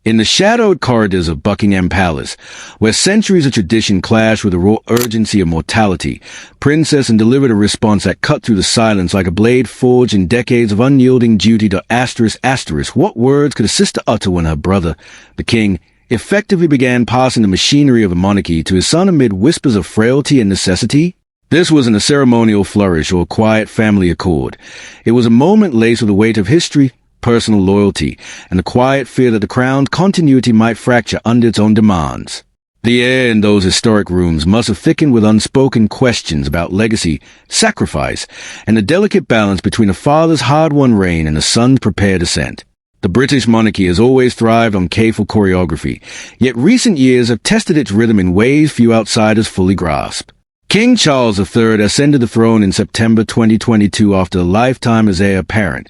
In the shadowed corridors of Buckingham Palace, where centuries of tradition clash with the raw urgency of mortality, Princess Anne delivered a response that cut through the silence like a blade forged in decades of unyielding duty to ***. What words could a sister utter when her brother, the king, effectively began passing the machinery of the monarchy to his son amid whispers of frailty and necessity? This wasn't a ceremonial flourish or a quiet family accord. It was a moment laced with the weight of history, personal loyalty, and the quiet fear that the crown's continuity might fracture under its own demands. The air in those historic rooms must have thickened with unspoken questions about legacy, sacrifice, and the delicate balance between a father's hard-won reign and a son's prepared ascent. The British monarchy has always thrived on careful choreography, yet recent years have tested its rhythm in ways few outsiders fully grasp. King Charles III ascended the throne in September 2022 after a lifetime as heir apparent,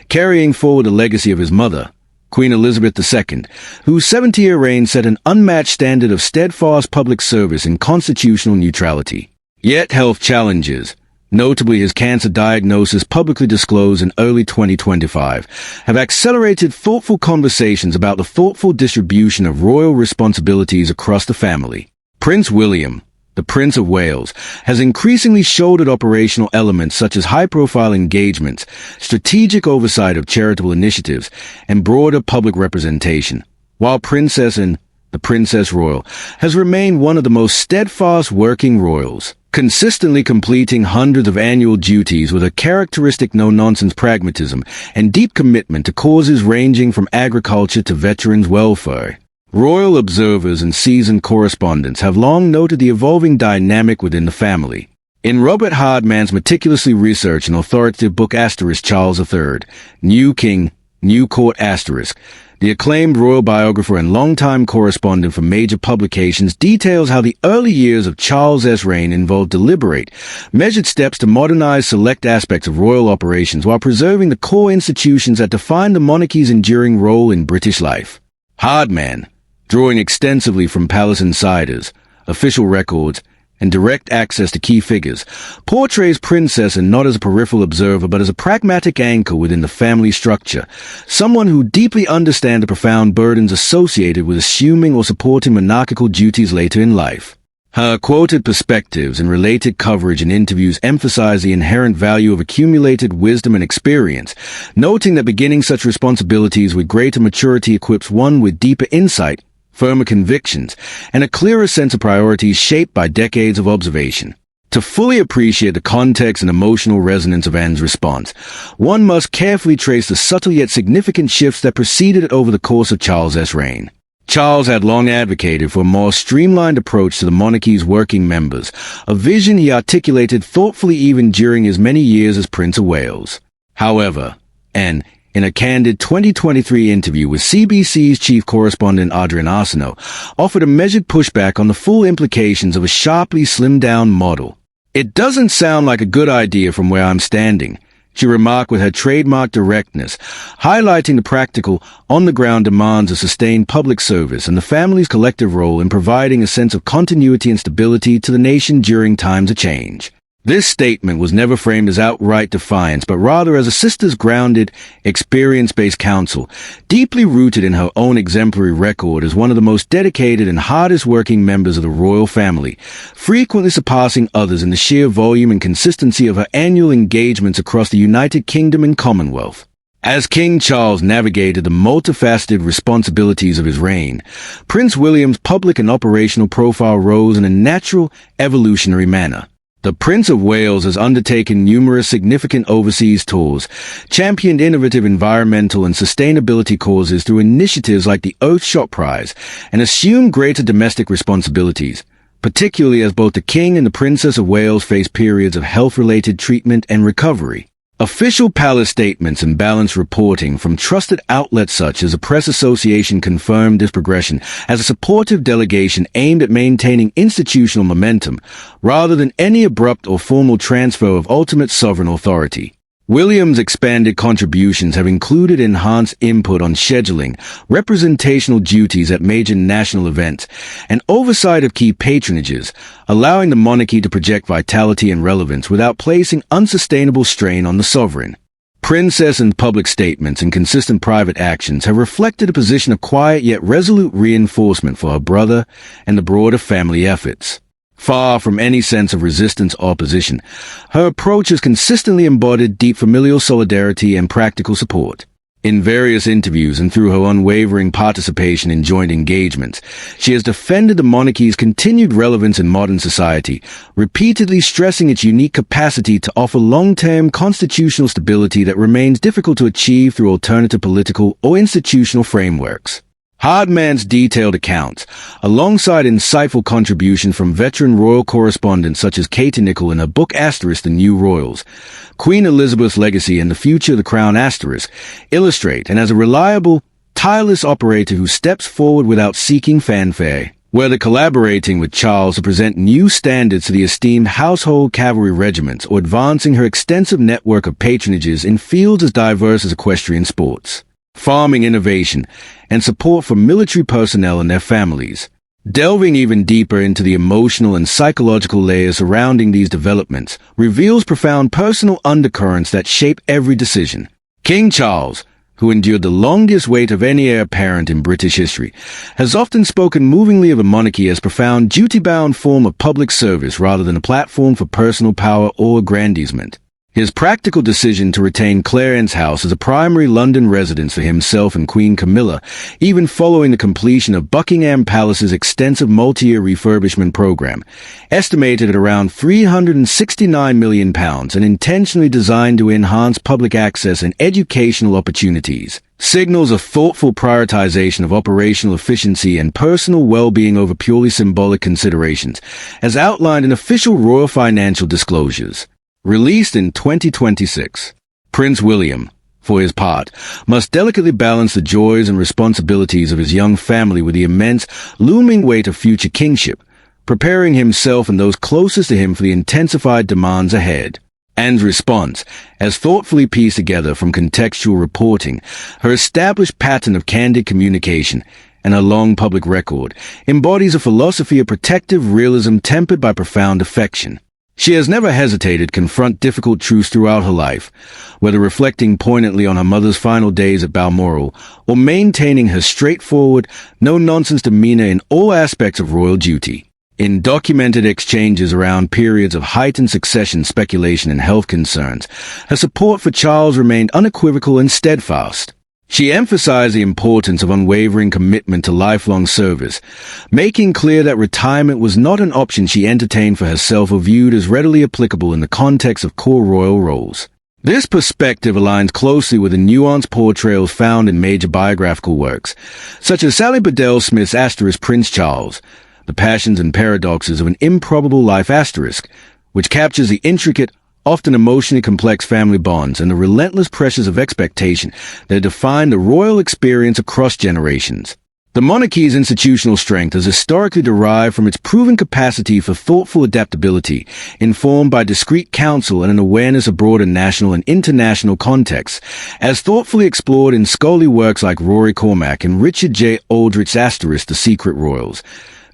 carrying forward the legacy of his mother, Queen Elizabeth II, whose 70-year reign set an unmatched standard of steadfast public service and constitutional neutrality. Yet health challenges, notably his cancer diagnosis publicly disclosed in early 2025, have accelerated thoughtful conversations about the thoughtful distribution of royal responsibilities across the family. Prince William, the Prince of Wales, has increasingly shouldered operational elements such as high-profile engagements, strategic oversight of charitable initiatives, and broader public representation, while Princess Anne, the Princess Royal, has remained one of the most steadfast working royals, consistently completing hundreds of annual duties with a characteristic no-nonsense pragmatism and deep commitment to causes ranging from agriculture to veterans' welfare. Royal observers and seasoned correspondents have long noted the evolving dynamic within the family. In Robert Hardman's meticulously researched and authoritative book Charles III, New King, New Court ***, the acclaimed royal biographer and longtime correspondent for major publications details how the early years of Charles's reign involved deliberate, measured steps to modernize select aspects of royal operations while preserving the core institutions that define the monarchy's enduring role in British life. Hardman, drawing extensively from palace insiders, official records, and direct access to key figures, portrays Princess Anne not as a peripheral observer but as a pragmatic anchor within the family structure, someone who deeply understands the profound burdens associated with assuming or supporting monarchical duties later in life. Her quoted perspectives and related coverage in interviews emphasize the inherent value of accumulated wisdom and experience, noting that beginning such responsibilities with greater maturity equips one with deeper insight, firmer convictions, and a clearer sense of priorities shaped by decades of observation. To fully appreciate the context and emotional resonance of Anne's response, one must carefully trace the subtle yet significant shifts that preceded it over the course of Charles's reign. Charles had long advocated for a more streamlined approach to the monarchy's working members, a vision he articulated thoughtfully even during his many years as Prince of Wales. However, Anne, in a candid 2023 interview with CBC's chief correspondent Adrian Arsenault, offered a measured pushback on the full implications of a sharply slimmed-down model. "It doesn't sound like a good idea from where I'm standing," she remarked with her trademark directness, highlighting the practical, on-the-ground demands of sustained public service and the family's collective role in providing a sense of continuity and stability to the nation during times of change. This statement was never framed as outright defiance, but rather as a sister's grounded, experience-based counsel, deeply rooted in her own exemplary record as one of the most dedicated and hardest-working members of the royal family, frequently surpassing others in the sheer volume and consistency of her annual engagements across the United Kingdom and Commonwealth. As King Charles navigated the multifaceted responsibilities of his reign, Prince William's public and operational profile rose in a natural, evolutionary manner. The Prince of Wales has undertaken numerous significant overseas tours, championed innovative environmental and sustainability causes through initiatives like the Earthshot Prize, and assumed greater domestic responsibilities, particularly as both the King and the Princess of Wales face periods of health-related treatment and recovery. Official palace statements and balanced reporting from trusted outlets such as the Press Association confirmed this progression as a supportive delegation aimed at maintaining institutional momentum, rather than any abrupt or formal transfer of ultimate sovereign authority. William's expanded contributions have included enhanced input on scheduling, representational duties at major national events, and oversight of key patronages, allowing the monarchy to project vitality and relevance without placing unsustainable strain on the sovereign. Princess and public statements and consistent private actions have reflected a position of quiet yet resolute reinforcement for her brother and the broader family efforts. Far from any sense of resistance or opposition, her approach has consistently embodied deep familial solidarity and practical support. In various interviews and through her unwavering participation in joint engagements, she has defended the monarchy's continued relevance in modern society, repeatedly stressing its unique capacity to offer long-term constitutional stability that remains difficult to achieve through alternative political or institutional frameworks. Hardman's detailed accounts, alongside insightful contribution from veteran royal correspondents such as Katie Nicholl in her book The New Royals, Queen Elizabeth's Legacy and the Future of the Crown illustrate, and as a reliable, tireless operator who steps forward without seeking fanfare, whether collaborating with Charles to present new standards to the esteemed household cavalry regiments or advancing her extensive network of patronages in fields as diverse as equestrian sports, farming innovation, and support for military personnel and their families. Delving even deeper into the emotional and psychological layers surrounding these developments reveals profound personal undercurrents that shape every decision. King Charles, who endured the longest wait of any heir apparent in British history, has often spoken movingly of a monarchy as a profound duty-bound form of public service rather than a platform for personal power or aggrandizement. His practical decision to retain Clarence House as a primary London residence for himself and Queen Camilla, even following the completion of Buckingham Palace's extensive multi-year refurbishment program, estimated at around £369 million and intentionally designed to enhance public access and educational opportunities, signals a thoughtful prioritization of operational efficiency and personal well-being over purely symbolic considerations, as outlined in official royal financial disclosures. Released in 2026, Prince William, for his part, must delicately balance the joys and responsibilities of his young family with the immense, looming weight of future kingship, preparing himself and those closest to him for the intensified demands ahead. Anne's response, as thoughtfully pieced together from contextual reporting, her established pattern of candid communication, and her long public record, embodies a philosophy of protective realism tempered by profound affection. She has never hesitated to confront difficult truths throughout her life, whether reflecting poignantly on her mother's final days at Balmoral or maintaining her straightforward, no-nonsense demeanor in all aspects of royal duty. In documented exchanges around periods of heightened succession speculation and health concerns, her support for Charles remained unequivocal and steadfast. She emphasized the importance of unwavering commitment to lifelong service, making clear that retirement was not an option she entertained for herself or viewed as readily applicable in the context of core royal roles. This perspective aligns closely with the nuanced portrayals found in major biographical works, such as Sally Bedell Smith's Prince Charles, The Passions and Paradoxes of an Improbable Life which captures the intricate, often emotionally complex family bonds and the relentless pressures of expectation that define the royal experience across generations. The monarchy's institutional strength is historically derived from its proven capacity for thoughtful adaptability, informed by discreet counsel and an awareness of broader national and international contexts, as thoughtfully explored in scholarly works like Rory Cormack and Richard J. Aldrich's The Secret Royals,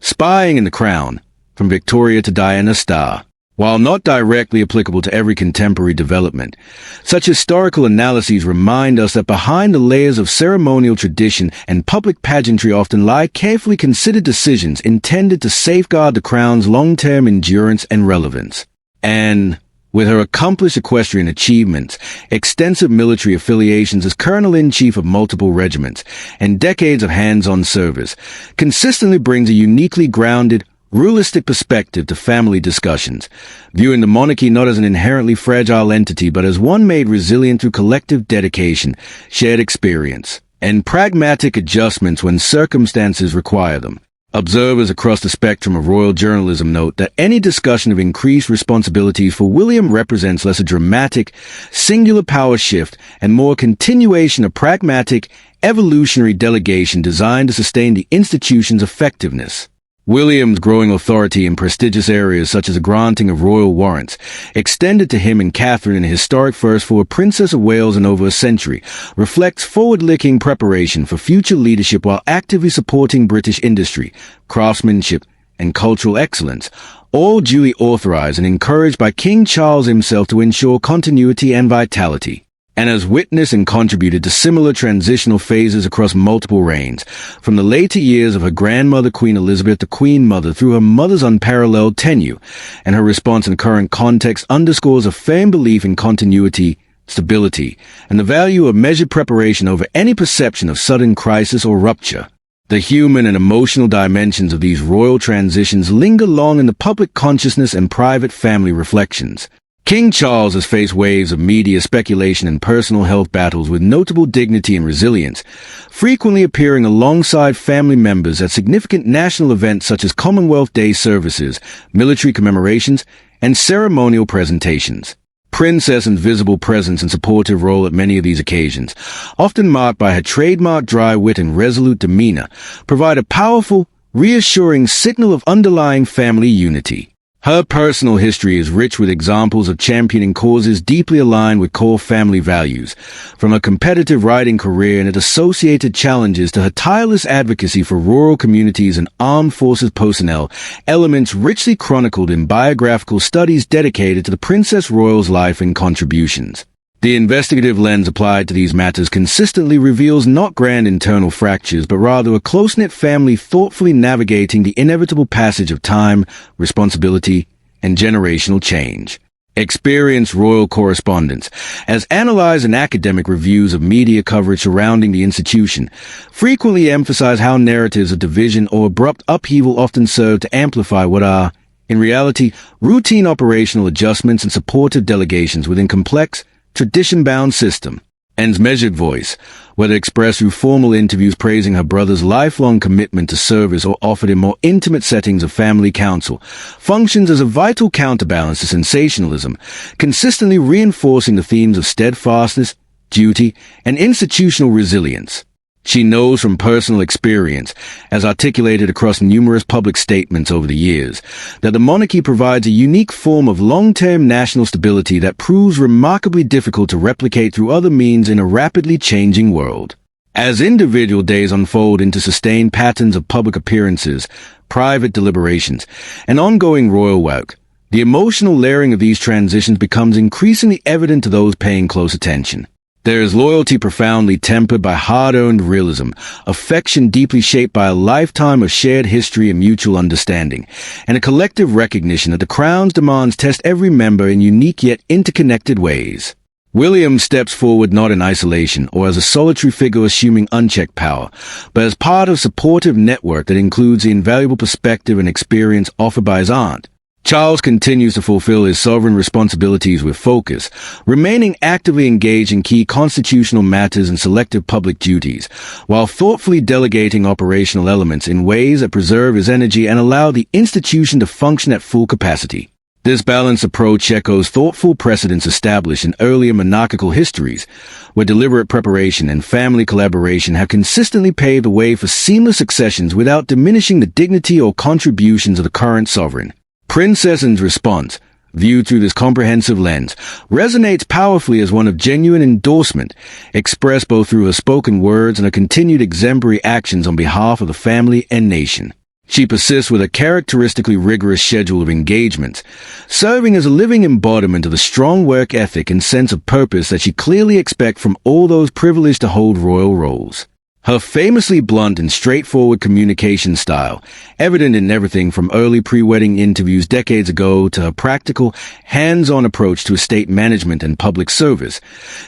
Spying in the Crown, From Victoria to Diana Starr. While not directly applicable to every contemporary development, such historical analyses remind us that behind the layers of ceremonial tradition and public pageantry often lie carefully considered decisions intended to safeguard the crown's long-term endurance and relevance. Anne, with her accomplished equestrian achievements, extensive military affiliations as Colonel-in-Chief of multiple regiments, and decades of hands-on service, consistently brings a uniquely grounded, realistic perspective to family discussions, viewing the monarchy not as an inherently fragile entity but as one made resilient through collective dedication, shared experience, and pragmatic adjustments when circumstances require them. Observers across the spectrum of royal journalism note that any discussion of increased responsibilities for William represents less a dramatic, singular power shift and more a continuation of pragmatic, evolutionary delegation designed to sustain the institution's effectiveness. William's growing authority in prestigious areas such as the granting of royal warrants, extended to him and Catherine in a historic first for a Princess of Wales in over a century, reflects forward-looking preparation for future leadership while actively supporting British industry, craftsmanship, and cultural excellence, all duly authorized and encouraged by King Charles himself to ensure continuity and vitality. and has witnessed and contributed to similar transitional phases across multiple reigns, from the later years of her grandmother Queen Elizabeth the Queen Mother through her mother's unparalleled tenure, and her response in current context underscores a firm belief in continuity, stability, and the value of measured preparation over any perception of sudden crisis or rupture. The human and emotional dimensions of these royal transitions linger long in the public consciousness and private family reflections. King Charles has faced waves of media speculation and personal health battles with notable dignity and resilience, frequently appearing alongside family members at significant national events such as Commonwealth Day services, military commemorations, and ceremonial presentations. Princess's visible presence and supportive role at many of these occasions, often marked by her trademark dry wit and resolute demeanor, provide a powerful, reassuring signal of underlying family unity. Her personal history is rich with examples of championing causes deeply aligned with core family values, from her competitive riding career and its associated challenges to her tireless advocacy for rural communities and armed forces personnel, elements richly chronicled in biographical studies dedicated to the Princess Royal's life and contributions. The investigative lens applied to these matters consistently reveals not grand internal fractures, but rather a close-knit family thoughtfully navigating the inevitable passage of time, responsibility, and generational change. Experienced royal correspondents, as analyzed in academic reviews of media coverage surrounding the institution, frequently emphasize how narratives of division or abrupt upheaval often serve to amplify what are, in reality, routine operational adjustments and supportive delegations within complex, tradition-bound system. Anne's measured voice, whether expressed through formal interviews praising her brother's lifelong commitment to service or offered in more intimate settings of family council, functions as a vital counterbalance to sensationalism, consistently reinforcing the themes of steadfastness, duty, and institutional resilience. She knows from personal experience, as articulated across numerous public statements over the years, that the monarchy provides a unique form of long-term national stability that proves remarkably difficult to replicate through other means in a rapidly changing world. As individual days unfold into sustained patterns of public appearances, private deliberations, and ongoing royal work, the emotional layering of these transitions becomes increasingly evident to those paying close attention. There is loyalty profoundly tempered by hard-earned realism, affection deeply shaped by a lifetime of shared history and mutual understanding, and a collective recognition that the Crown's demands test every member in unique yet interconnected ways. William steps forward not in isolation or as a solitary figure assuming unchecked power, but as part of a supportive network that includes the invaluable perspective and experience offered by his aunt. Charles continues to fulfill his sovereign responsibilities with focus, remaining actively engaged in key constitutional matters and selective public duties, while thoughtfully delegating operational elements in ways that preserve his energy and allow the institution to function at full capacity. This balanced approach echoes thoughtful precedents established in earlier monarchical histories, where deliberate preparation and family collaboration have consistently paved the way for seamless successions without diminishing the dignity or contributions of the current sovereign. Princess Anne's response, viewed through this comprehensive lens, resonates powerfully as one of genuine endorsement, expressed both through her spoken words and her continued exemplary actions on behalf of the family and nation. She persists with a characteristically rigorous schedule of engagements, serving as a living embodiment of the strong work ethic and sense of purpose that she clearly expects from all those privileged to hold royal roles. Her famously blunt and straightforward communication style, evident in everything from early pre-wedding interviews decades ago to her practical, hands-on approach to estate management and public service,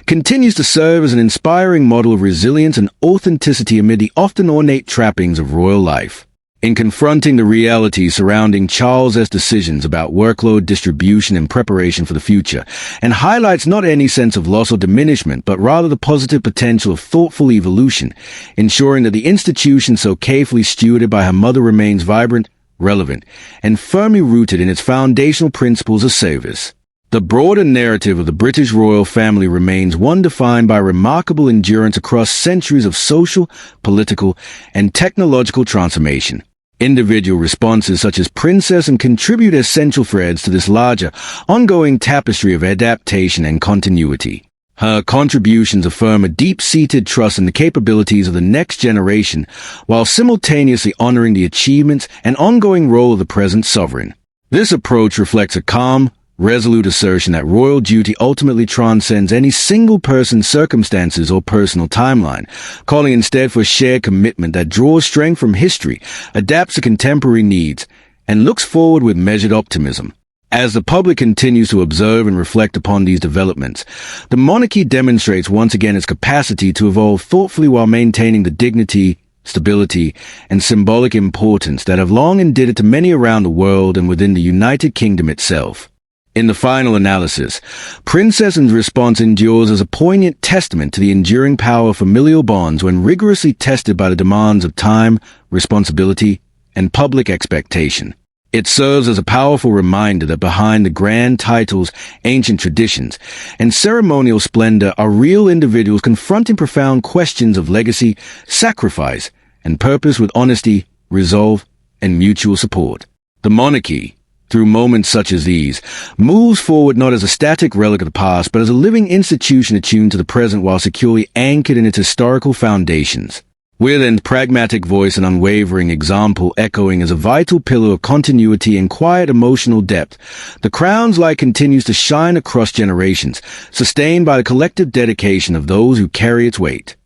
continues to serve as an inspiring model of resilience and authenticity amid the often ornate trappings of royal life. In confronting the reality surrounding Charles's decisions about workload distribution and preparation for the future, and highlights not any sense of loss or diminishment, but rather the positive potential of thoughtful evolution, ensuring that the institution so carefully stewarded by her mother remains vibrant, relevant, and firmly rooted in its foundational principles of service. The broader narrative of the British royal family remains one defined by remarkable endurance across centuries of social, political, and technological transformation. Individual responses such as Princess Anne contribute essential threads to this larger, ongoing tapestry of adaptation and continuity. Her contributions affirm a deep-seated trust in the capabilities of the next generation, while simultaneously honoring the achievements and ongoing role of the present sovereign. This approach reflects a calm, resolute assertion that royal duty ultimately transcends any single person's circumstances or personal timeline, calling instead for a shared commitment that draws strength from history, adapts to contemporary needs, and looks forward with measured optimism. As the public continues to observe and reflect upon these developments, the monarchy demonstrates once again its capacity to evolve thoughtfully while maintaining the dignity, stability, and symbolic importance that have long endeared to many around the world and within the United Kingdom itself. In the final analysis, Princess Anne's response endures as a poignant testament to the enduring power of familial bonds when rigorously tested by the demands of time, responsibility, and public expectation. It serves as a powerful reminder that behind the grand titles, ancient traditions, and ceremonial splendor are real individuals confronting profound questions of legacy, sacrifice, and purpose with honesty, resolve, and mutual support. The monarchy, through moments such as these, moves forward not as a static relic of the past, but as a living institution attuned to the present while securely anchored in its historical foundations. With its pragmatic voice and unwavering example echoing as a vital pillar of continuity and quiet emotional depth, the crown's light continues to shine across generations, sustained by the collective dedication of those who carry its weight.